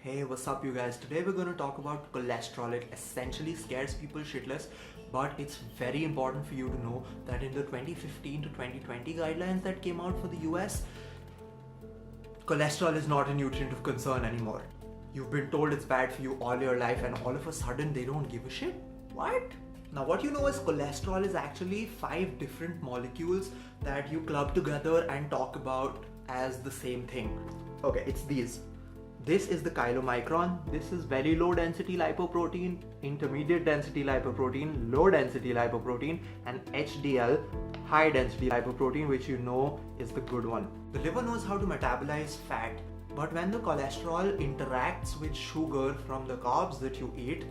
Hey, what's up you guys? Today we're going to talk about cholesterol. It essentially scares people shitless, but it's very important for you to know that in the 2015 to 2020 guidelines that came out for the US, cholesterol is not a nutrient of concern anymore. You've been told it's bad for you all your life and all of a sudden they don't give a shit? What? Now what you know is cholesterol is actually 5 different molecules that you club together and talk about as the same thing. Okay, it's these. This is the chylomicron, this is very low density lipoprotein, intermediate density lipoprotein, low density lipoprotein, and HDL, high density lipoprotein, which you know is the good one. The liver knows how to metabolize fat, but when the cholesterol interacts with sugar from the carbs that you eat,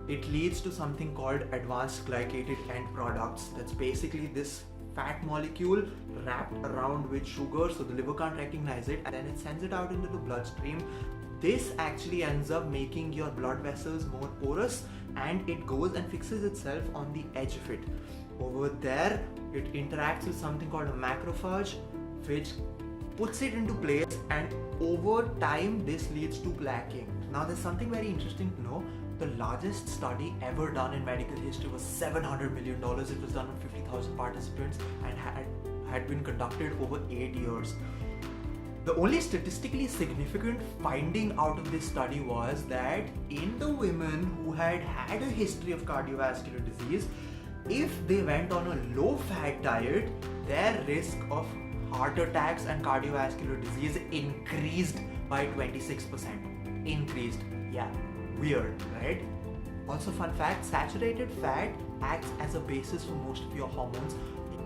it leads to something called advanced glycated end products. That's basically this fat molecule wrapped around with sugar, so the liver can't recognize it and then it sends it out into the bloodstream. This actually ends up making your blood vessels more porous and it goes and fixes itself on the edge of it. Over there, it interacts with something called a macrophage, which puts it into place, and over time this leads to plaquing. Now there's something very interesting to know. The largest study ever done in medical history was $700 million. It was done on 50,000 participants and had been conducted over 8 years. The only statistically significant finding out of this study was that in the women who had a history of cardiovascular disease, if they went on a low-fat diet, their risk of heart attacks and cardiovascular disease increased by 26%. Increased, yeah. Weird, right? Also, fun fact, saturated fat acts as a basis for most of your hormones.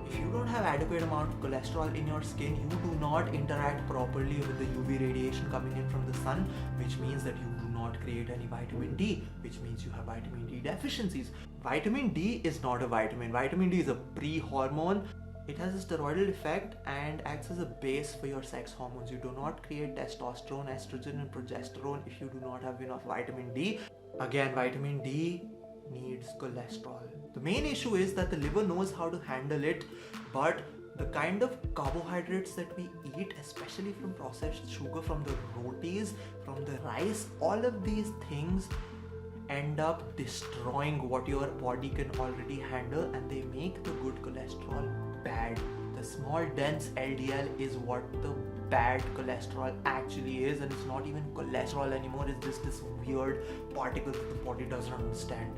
If you don't have adequate amount of cholesterol in your skin, you do not interact properly with the UV radiation coming in from the sun, which means that you do not create any vitamin D, which means you have vitamin D deficiencies. Vitamin D is not a vitamin. Vitamin D is a pre-hormone. It has a steroidal effect and acts as a base for your sex hormones. You do not create testosterone, estrogen and progesterone if you do not have enough vitamin D. Again, vitamin D needs cholesterol. The main issue is that the liver knows how to handle it, but the kind of carbohydrates that we eat, especially from processed sugar, from the rotis, from the rice, all of these things end up destroying what your body can already handle, and they make the good cholesterol bad. The small dense LDL is what the bad cholesterol actually is, and it's not even cholesterol anymore. It's just this weird particle that the body doesn't understand.